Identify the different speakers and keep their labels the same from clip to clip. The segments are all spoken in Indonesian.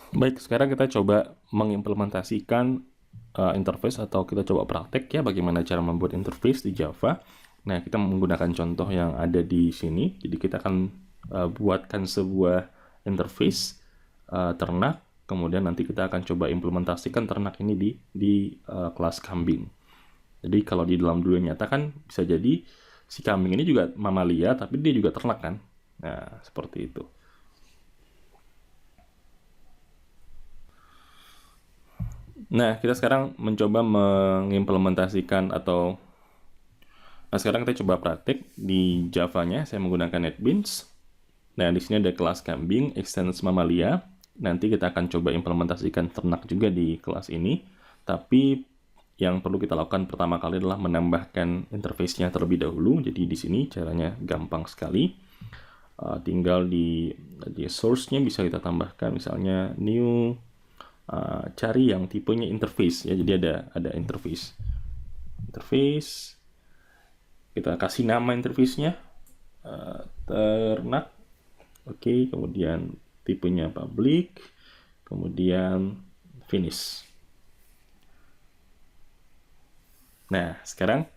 Speaker 1: Baik, sekarang kita coba mengimplementasikan interface atau kita coba praktek ya bagaimana cara membuat interface di Java. Nah, kita menggunakan contoh yang ada di sini. Jadi kita akan buatkan sebuah interface ternak, kemudian nanti kita akan coba implementasikan ternak ini di kelas kambing. Jadi kalau di dalam dunia nyata kan bisa jadi si kambing ini juga mamalia, tapi dia juga ternak kan. Nah, seperti itu. Nah, kita sekarang mencoba mengimplementasikan atau sekarang kita coba praktik di Java-nya. Saya menggunakan NetBeans. Nah, di sini ada kelas kambing, extends mamalia. Nanti kita akan coba implementasikan ternak juga di kelas ini. Tapi yang perlu kita lakukan pertama kali adalah menambahkan interface-nya terlebih dahulu. Jadi di sini caranya gampang sekali. Tinggal di source-nya bisa kita tambahkan misalnya new, cari yang tipenya interface ya. Jadi ada interface. Kita kasih nama interface-nya ternak. Oke, kemudian tipenya public, kemudian finish. Nah, sekarang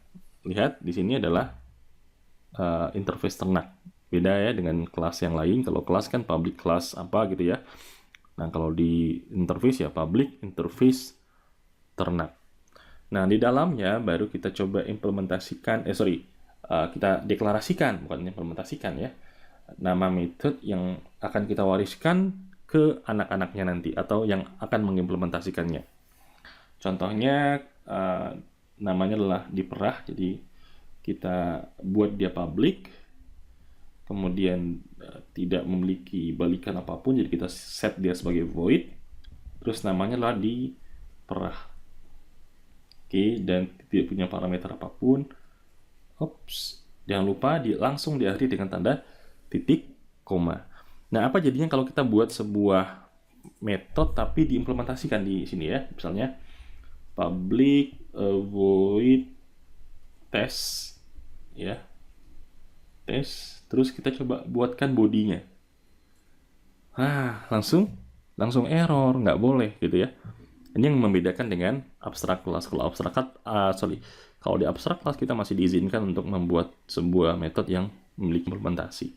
Speaker 1: lihat di sini adalah interface ternak. Beda ya dengan kelas yang lain. Kalau kelas kan public class apa gitu ya. Nah, kalau di interface ya public interface ternak. Nah, di dalamnya baru kita coba implementasikan, kita deklarasikan, bukan implementasikan ya, nama metode yang akan kita wariskan ke anak-anaknya nanti, atau yang akan mengimplementasikannya. Contohnya, namanya adalah diperah, jadi kita buat dia public, kemudian tidak memiliki balikan apapun, jadi kita set dia sebagai void, terus namanya adalah diperah. Oke, dan tidak punya parameter apapun. Ops, jangan lupa langsung diakhiri dengan tanda titik koma. Nah, apa jadinya kalau kita buat sebuah metode tapi diimplementasikan di sini ya? Misalnya public void test ya. Test, terus kita coba buatkan bodinya. Langsung error, nggak boleh gitu ya. Ini yang membedakan dengan abstrak class. Kalau di abstrak class kita masih diizinkan untuk membuat sebuah metode yang memiliki implementasi.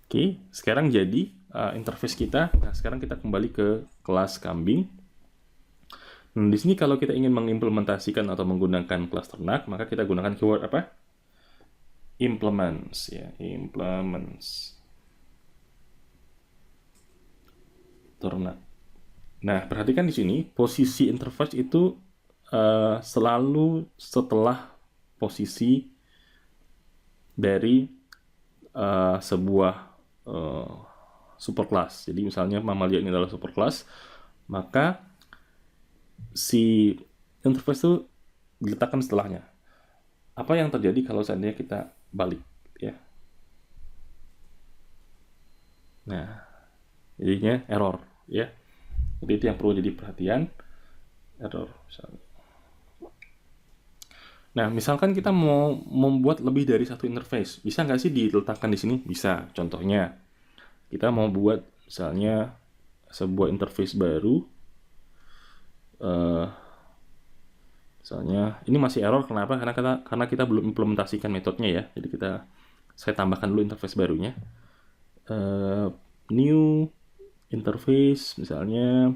Speaker 1: Oke, sekarang jadi interface kita. Nah, sekarang kita kembali ke kelas kambing. Nah, di sini kalau kita ingin mengimplementasikan atau menggunakan kelas ternak, maka kita gunakan keyword apa? Implements ya, implements ternak. Nah, perhatikan di sini posisi interface itu selalu setelah posisi dari sebuah superclass. Jadi misalnya mamalia ini adalah superclass, maka si interface itu diletakkan setelahnya. Apa yang terjadi kalau seandainya kita balik ya? Nah, jadinya error ya. Jadi itu yang perlu jadi perhatian. Error misalnya. Nah, misalkan kita mau membuat lebih dari satu interface, bisa nggak sih diletakkan di sini? Bisa. Contohnya, kita mau buat misalnya sebuah interface baru. Misalnya, ini masih error. Kenapa? Karena kita belum implementasikan metodenya ya. Jadi saya tambahkan dulu interface barunya. New interface, misalnya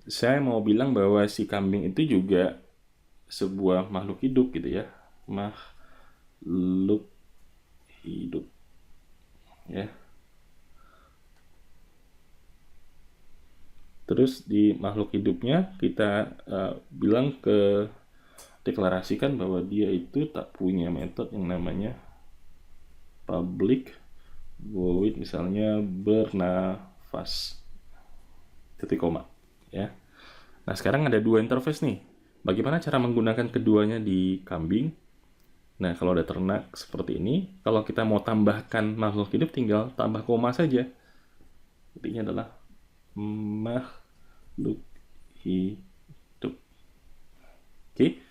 Speaker 1: saya mau bilang bahwa si kambing itu juga sebuah makhluk hidup gitu ya, makhluk hidup ya. Terus di makhluk hidupnya kita bilang deklarasikan bahwa dia itu tak punya metode yang namanya public void misalnya bernafas titik koma ya. Nah, sekarang ada dua interface nih. Bagaimana cara menggunakan keduanya di kambing? Nah, kalau ada ternak seperti ini, kalau kita mau tambahkan makhluk hidup tinggal tambah koma saja. Intinya adalah makhluk hidup. Oke.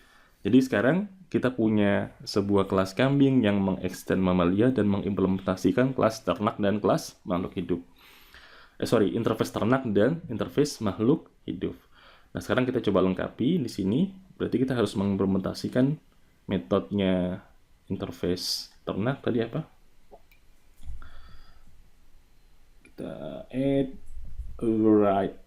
Speaker 1: Jadi sekarang kita punya sebuah kelas kambing yang mengextend mamalia dan mengimplementasikan kelas ternak dan kelas makhluk hidup. interface ternak dan interface makhluk hidup. Nah, sekarang kita coba lengkapi di sini. Berarti kita harus mengimplementasikan metodenya interface ternak tadi apa? Kita add override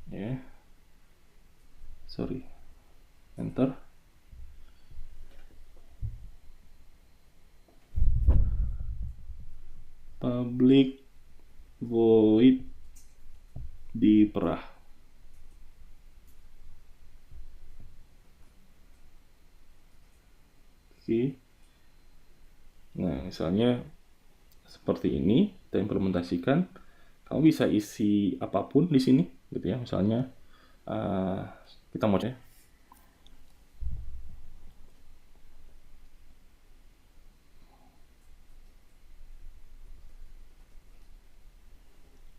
Speaker 1: ya. Sorry. Enter. Public void diperah. Oke. Nah, misalnya seperti ini kita implementasikan. Kamu bisa isi apapun di sini, gitu ya. Misalnya kita mau cek.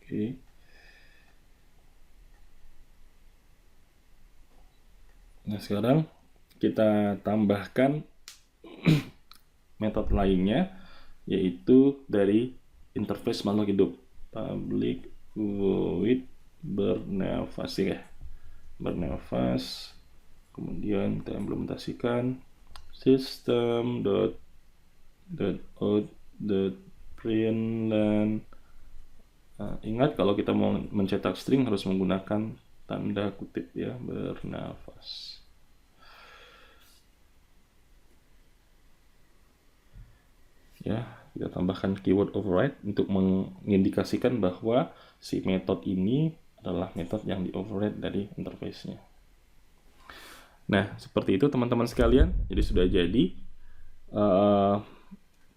Speaker 1: Oke. Nah, sekarang kita tambahkan metode lainnya, yaitu dari interface makhluk hidup. Public void bernafas ya. Bernafas. Kemudian kita implementasikan system.out.println. Ingat kalau kita mau mencetak string harus menggunakan tanda kutip ya, bernafas. Ya, kita tambahkan keyword override untuk mengindikasikan bahwa si metode ini adalah metode yang di override dari interface-nya. Nah, seperti itu teman-teman sekalian. Jadi sudah jadi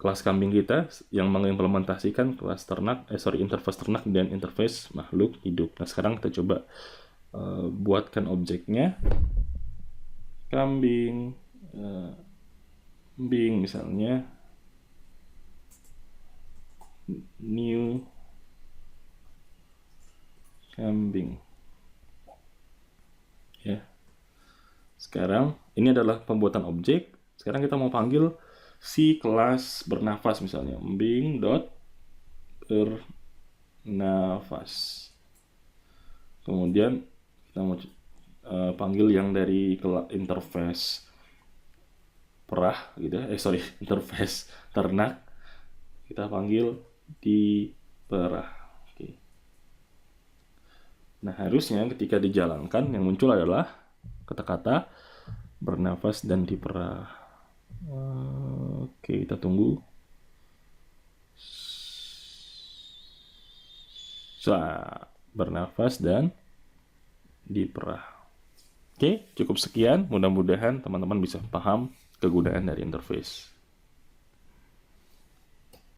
Speaker 1: kelas kambing kita yang mengimplementasikan kelas ternak, interface ternak dan interface makhluk hidup. Nah, sekarang kita coba buatkan objeknya. Kambing, misalnya new kambing ya. Sekarang ini adalah pembuatan objek. Sekarang kita mau panggil si kelas bernafas, misalnya bernafas. Kemudian kita mau panggil yang dari interface perah gitu ya. Interface ternak kita panggil di perah. Oke. Nah, harusnya ketika dijalankan yang muncul adalah kata-kata bernafas dan diperah. Oke, kita tunggu. Bernafas dan diperah. Oke, cukup sekian. Mudah-mudahan teman-teman bisa paham kegunaan dari interface.